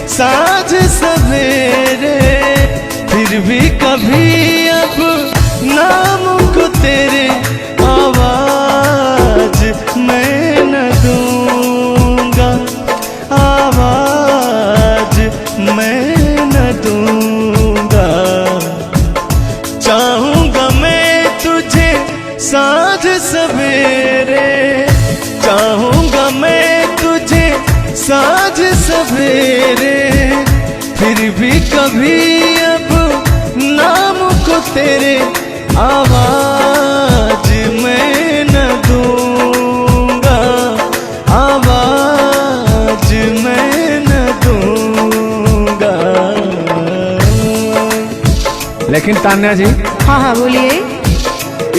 साँझ सवेरे, फिर भी कभी अब नाम को तेरे आवाज मैं न दूंगा, आवाज मैं न दूंगा। चाहूंगा मैं तुझे साँझ सवेरे, चाहूंगा मैं तुझे साँझ सवेरे, फिर भी कभी अब नाम को तेरे आवाज मैं न दूंगा, आवाज मैं न दूंगा। लेकिन तान्या जी, हाँ हाँ बोलिए।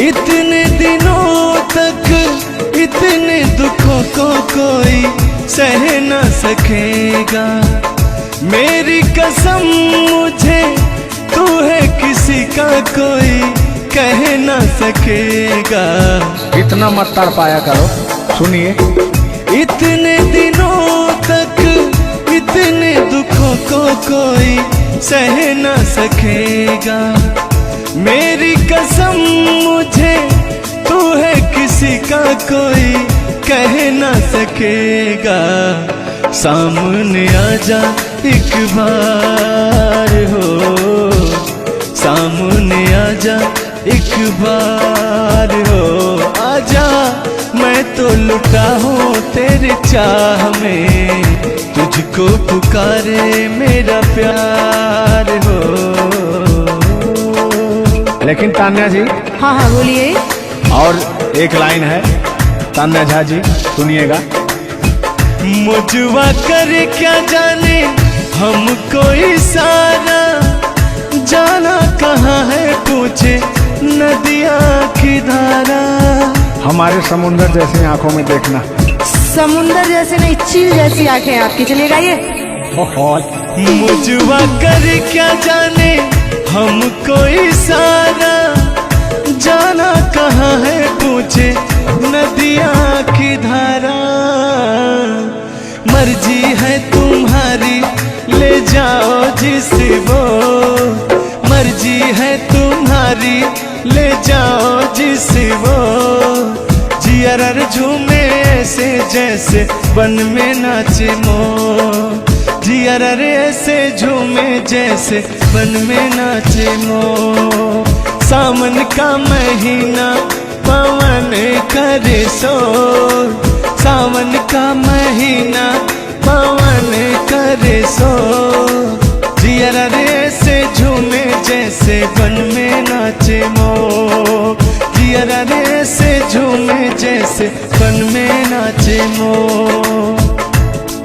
इतने दिनों तक इतने दुखों को कोई सह न सकेगा, मेरी कसम मुझे तू है किसी का कोई कह न सकेगा। इतना मत तड़ पाया करो, सुनिए। इतने दिनों तक इतने दुखों को कोई सह न सकेगा, मेरी कसम मुझे तू है किसी का कोई कह न सकेगा। सामने आजा एक बार हो, सामने आजा एक बार हो, आजा मैं तो लुटा हूँ तेरे चाह में, तुझको पुकारे मेरा प्यार हो। लेकिन तान्या जी, हाँ हाँ बोलिए। और एक लाइन है, तान्या झा जी सुनिएगा। मुझवा करे क्या जाने हमको इशारा, जाना कहाँ है पूछे नदिया की धारा। हमारे समुंदर जैसी आंखों में देखना। समुंदर जैसे नहीं, चील जैसी आंखें हैं आपकी। चलिए गाइए। मुझवा करे क्या जाने हमको इशारा, जाना कहाँ है पूछे नदिया की धारा। मर्जी है तुम्हारी ले जाओ जिस वो, मर्जी है तुम्हारी ले जाओ जिस वो, जियर झूमे ऐसे जैसे बन में नाचे मोर, जियर ऐसे झूमे जैसे बन में नाचे मोर। सावन का महीना पवन करे शोर, सावन का महीना पवन करे शोर, जियर ऐसे झूमे जैसे बन में नाचे मोर, जियर ऐसे झूमे जैसे बन में नाचे मोर।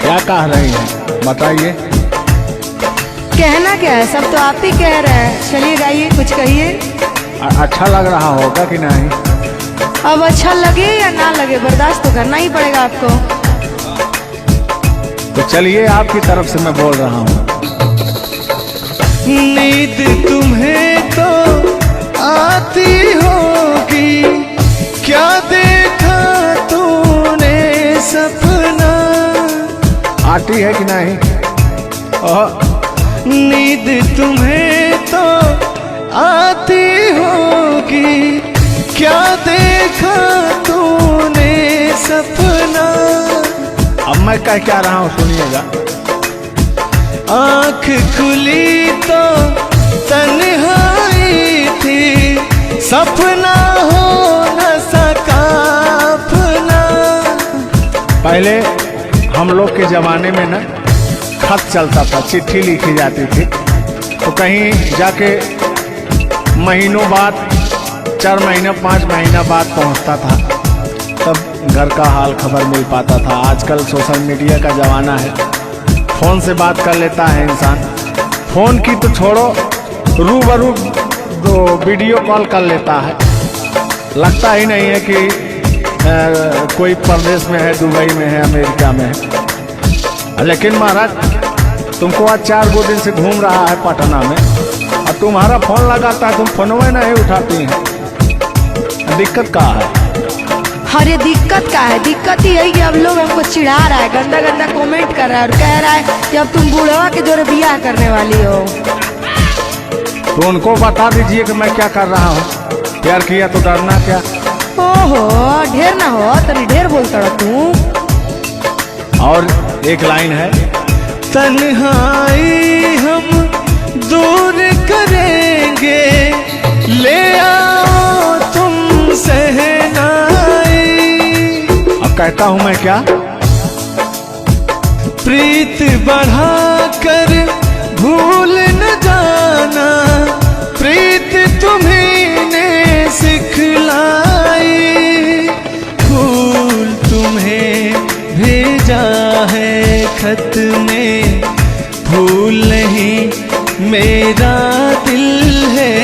क्या कह रही हैं बताइए। कहना क्या है, सब तो आप ही कह रहे हैं। चलिए गाइए, कुछ कहिए। अच्छा लग रहा होगा कि नहीं? अब अच्छा लगे या ना लगे, बर्दाश्त तो करना ही पड़ेगा आपको। तो चलिए, आपकी तरफ से मैं बोल रहा हूँ। नींद तुम्हें तो आती होगी, क्या देखा तूने सपना। आती है कि नहीं? नींद तुम्हें तो आती होगी, क्या देखा तूने सपना। अब मैं क्या रहा हूँ सुनिएगा। आँख खुली तो तन्हाई थी, सपना हो न सका अपना। पहले हम लोग के जमाने में ना खत चलता था, चिट्ठी लिखी जाती थी, तो कहीं जाके महीनों बाद, 4 महीना 5 महीना बाद पहुंचता था, तब घर का हाल खबर मिल पाता था। आजकल सोशल मीडिया का ज़माना है, फ़ोन से बात कर लेता है इंसान। फ़ोन की तो छोड़ो, रूबरू दो वीडियो कॉल कर लेता है। लगता ही नहीं है कि कोई प्रदेश में है, दुबई में है, अमेरिका में है। लेकिन महाराज तुमको आज 4 दिन से घूम रहा है पटना में, और तुम्हारा फोन लगाता है, तुम फोनवे नहीं उठाती हैं। दिक्कत कहाँ है? अरे दिक्कत क्या है? दिक्कत ही है कि अब लोग हमको चिढ़ा रहा है, गंदा गंदा कमेंट कर रहा है और कह रहा है कि अब तुम बूढ़वा के जोड़े बियाह करने वाली हो। तो उनको बता दीजिए कि मैं क्या कर रहा हूँ। प्यार किया तो डरना क्या? ओहो, ढेर ना हो, तनी ढेर बोलता रहा तू। और एक लाइन है, तन्हाई हम दूर करेंगे, ले आओ तुम सहनाई। अब कहता हूँ मैं क्या? प्रीत बढ़ाकर भूल न जाना, प्रीत तुम्हीं ने सिखलाई। फूल तुम्हें भेजा है खत में, फूल नहीं मेरा दिल है।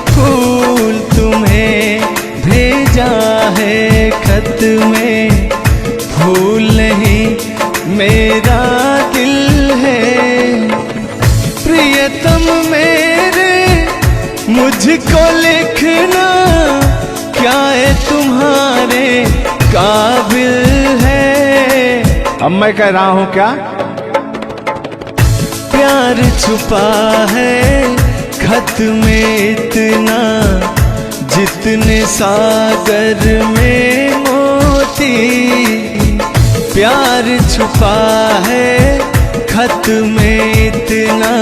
फूल तुम्हें भेजा है खत में, फूल नहीं मेरा दिल है। प्रियतम मेरे मुझको लिखना, क्या है तुम्हारे काबिल है। अब मैं कह रहा हूँ क्या? प्यार छुपा है खत में इतना, जितने सागर में मोती। प्यार छुपा है खत में इतना,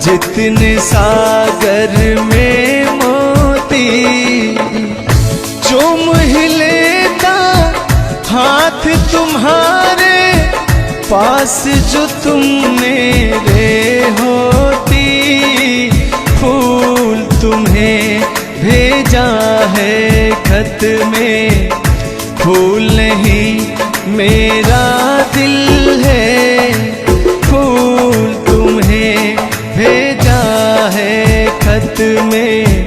जितने सागर में मोती। चूम ही लेता हाथ तुम्हारे, पास जो तुम मेरे होती। फूल तुम्हें भेजा है खत में, फूल नहीं मेरा दिल है। फूल तुम्हें भेजा है खत में,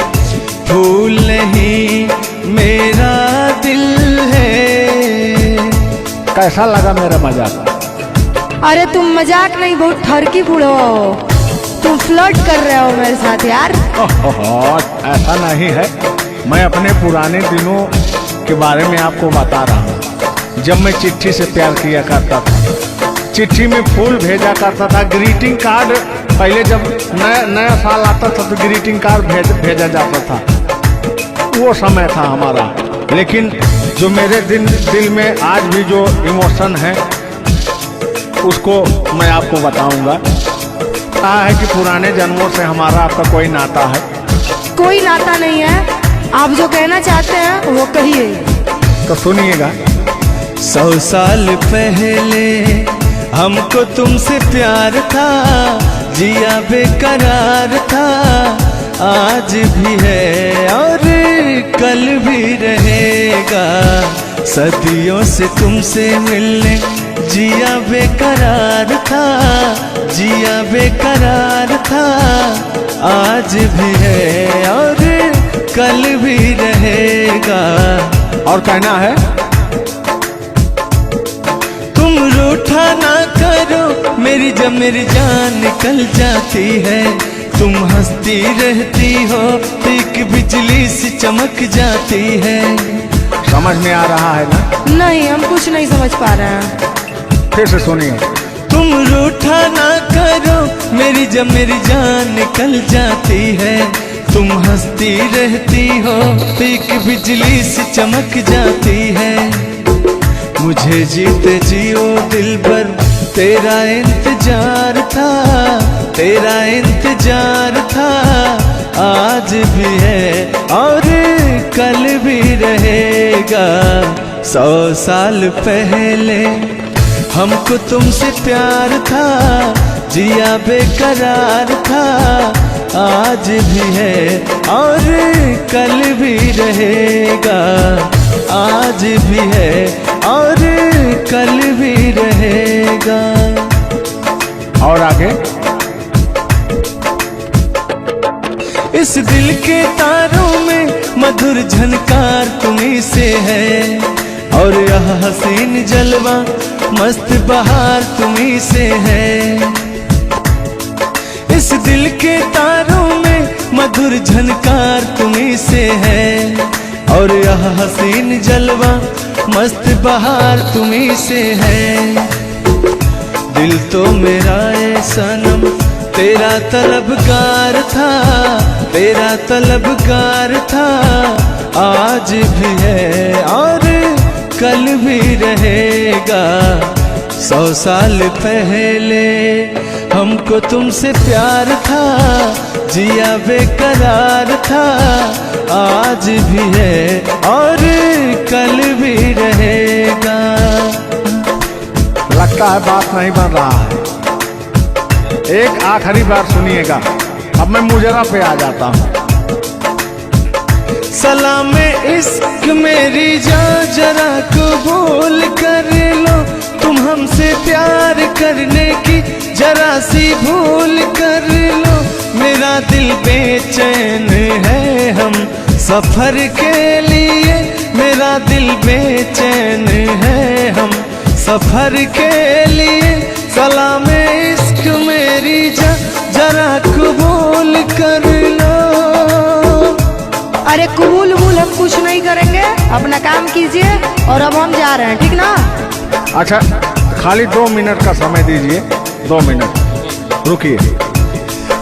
फूल नहीं मेरा दिल है। कैसा लगा मेरा मजाक? अरे तुम मजाक नहीं, बहुत ठरकी बूढ़वा हो। तुम फ्लर्ट कर रहे हो मेरे साथ यार। ऐसा नहीं है, मैं अपने पुराने दिनों के बारे में आपको बता रहा हूँ। जब मैं चिट्ठी से प्यार किया करता था, चिट्ठी में फूल भेजा करता था, ग्रीटिंग कार्ड। पहले जब नया साल आता था तो ग्रीटिंग कार्ड भेजा जाता था, वो समय था हमारा। लेकिन जो मेरे दिल में आज भी जो इमोशन है, उसको मैं आपको बताऊंगा। कहा है कि पुराने जन्मों से हमारा आपका कोई नाता है। कोई नाता नहीं है, आप जो कहना चाहते हैं वो कहिए। तो सुनिएगा। 100 साल पहले हमको तुमसे प्यार था, जिया बेकरार था। आज भी है और कल भी रहेगा, सदियों से तुमसे मिलने जिया बेकरार था, जिया बेकरार था। आज भी है और कल भी रहेगा। और कहना है, तुम रूठा ना करो मेरी, जब मेरी जान निकल जाती है। तुम हंसती रहती हो तो एक बिजली सी चमक जाती है। समझ में आ रहा है ना? नहीं, हम कुछ नहीं समझ पा रहे हैं। फिर से सुनिए। तुम रूठा ना करो मेरी, जब मेरी जान निकल जाती है। तुम हंसती रहती हो तो एक बिजली सी चमक जाती है। मुझे जीते जियो दिल भर तेरा इंतजार था, तेरा इंतजार था। आज भी है और कल भी रहेगा। 100 साल पहले हमको तुमसे प्यार था, जिया बेकरार था। आज भी है और कल भी रहेगा। आज भी है और कल भी रहेगा। और आगे, इस दिल के तारों में मधुर झनकार तुम्हीं से है, और यह हसीन जलवा मस्त बहार तुम्हीं से है। इस दिल के तारों में मधुर झनकार तुम्हीं से है, और यह हसीन जलवा मस्त बहार तुम्हीं से है। दिल तो मेरा ए सनम तेरा तलबगार था, तेरा तलबगार था, आज भी है और कल भी रहेगा। 100 साल पहले हमको तुमसे प्यार था, जिया बेकरार था, आज भी है और कल भी रहेगा। लगता है बात नहीं बन रहा है। एक आखिरी बार सुनिएगा, अब मैं मुजरा पे आ जाता हूँ। सलाम इश्क मेरी जान जरा कबूल कर लो, तुम हमसे प्यार करने की जरा सी भूल कर लो। मेरा दिल बेचैन है हम सफर के लिए, मेरा दिल बेचैन है हम सफर के लिए। सलाम इश्क मेरी जरा कबूल कर लो। अरे कबूल वबूल हम कुछ नहीं करेंगे, अपना काम कीजिए और अब हम जा रहे हैं, ठीक ना? अच्छा, खाली 2 मिनट का समय दीजिए, 2 मिनट रुकिए।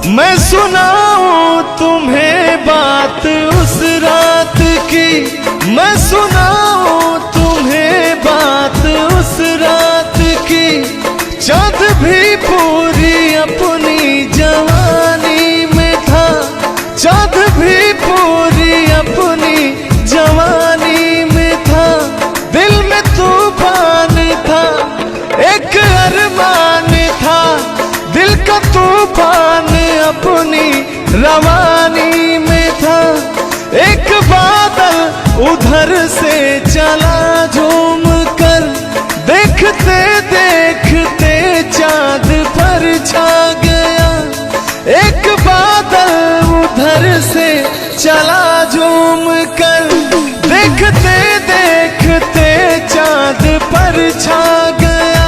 मैं सुनाऊं तुम्हें बात उस रात की, मैं सुनाऊं तुम्हें बात उस रात की। चाँद भी पूरी अपनी जवानी में था, चाँद भी पूरी अपनी जवानी में था। दिल में तूफान था, एक अरमान था, दिल का तूफान अपनी रवानी में था। एक बादल उधर से चला झूम कर, देखते देखते चाँद पर छा गया। एक बादल उधर से चला झूम कर, देखते देखते चाँद पर छा गया।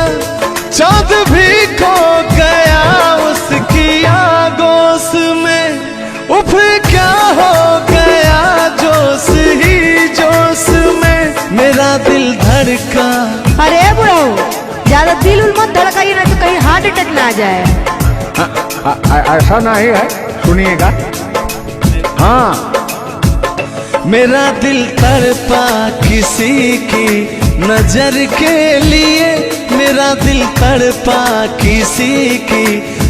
चाँद भी खो गया उसकी आगोश में, उफ क्या हो गया जोश ही जोश में। मेरा दिल धड़का। अरे बुढ़ाऊ, ज्यादा दिल उल मत धड़काइए ना तो कहीं हार्ट अटैक ना आ जाए। ऐसा नहीं है, सुनिएगा। हाँ, मेरा दिल तड़पा किसी की नजर के लिए, मेरा दिल तड़पा किसी की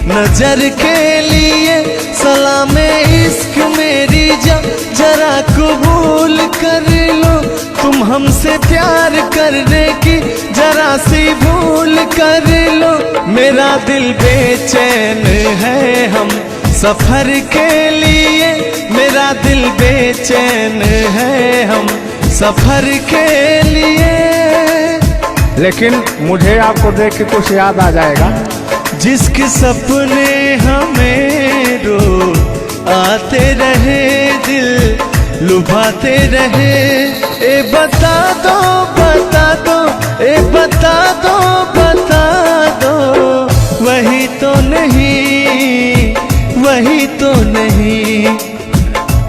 नजर के लिए। सलाम इश्क मेरी जरा कबूल कर लो, तुम हमसे प्यार करने की जरा सी भूल कर लो। मेरा दिल बेचैन है हम सफर के लिए, मेरा दिल बेचैन है हम सफर के लिए। लेकिन मुझे आपको देख के कुछ याद आ जाएगा। जिसके सपने हमें रो आते रहे, दिल लुभाते रहे। ए बता दो बता दो, ए बता दो बता दो, वही तो नहीं, वही तो नहीं।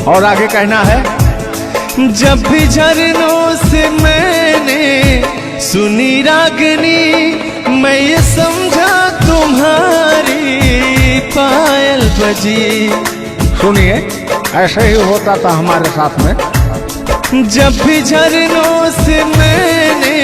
और आगे कहना है, जब भी झरनों से मैंने सुनी रागनी, मैं ये समझा तुम्हारी पायल बजी। सुनिए, ऐसे ही होता था हमारे साथ में। जब भी झरनों से मैंने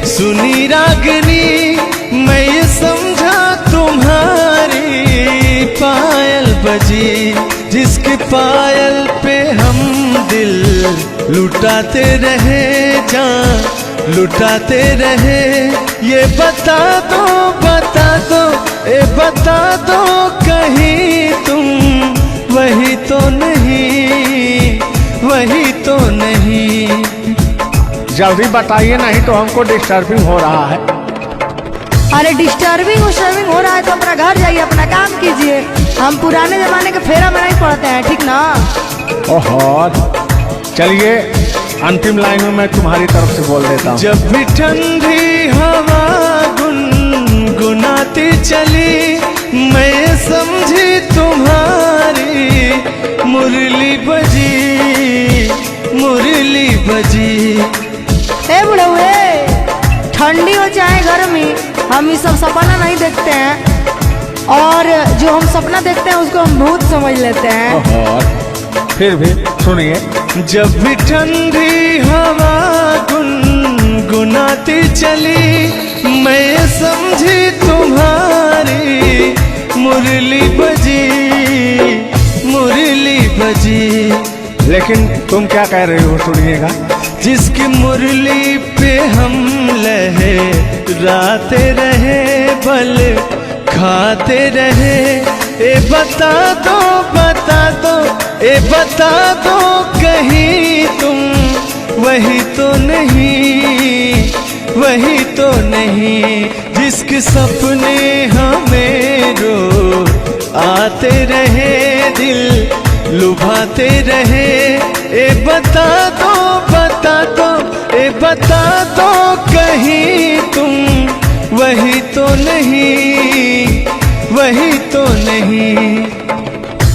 सुनी रागनी, मैं ये समझा तुम्हारी पायल बजी। जिसके पायल पे हम दिल लुटाते रहे, जान लुटाते रहे। ये बता दो बता दो, ए बता दो कहीं तुम वही तो नहीं, वही तो नहीं। जल्दी बताइए, नहीं तो हमको डिस्टर्बिंग हो रहा है। अरे डिस्टर्बिंग हो रहा है तो अपना घर जाइए, अपना काम कीजिए। हम पुराने जमाने के फेरा में नहीं पड़ते हैं, ठीक ना? ओहो, चलिए अंतिम लाइन में मैं तुम्हारी तरफ से बोल देता हूँ। जब भी ठंडी हवा गुनगुनाती चली, मैं समझी तुम्हारी मुरली बजी, मुरली बजी। ए बुढ़वे, ठंडी हो चाहे गर्मी, हम ये सब सपना नहीं देखते हैं, और जो हम सपना देखते हैं उसको हम भूत समझ लेते हैं। ओहो, फिर भी सुनिए। जब भी ठंडी हवा गुनगुनाती चली, मैं समझी तुम्हारी मुरली बजी, मुरली बजी। लेकिन तुम क्या कह रहे हो, सुनिएगा। जिसकी मुरली पे हम लहराते रहे, बल खाते रहे, ए बता दो, बता दो, ए बता दो कहीं तुम वही तो नहीं, वही तो नहीं। जिसके सपने हमें रो आते रहे, दिल लुभाते रहे, ए बता दो, बता दो, ए बता दो कहीं तुम वही तो नहीं, वही तो नहीं।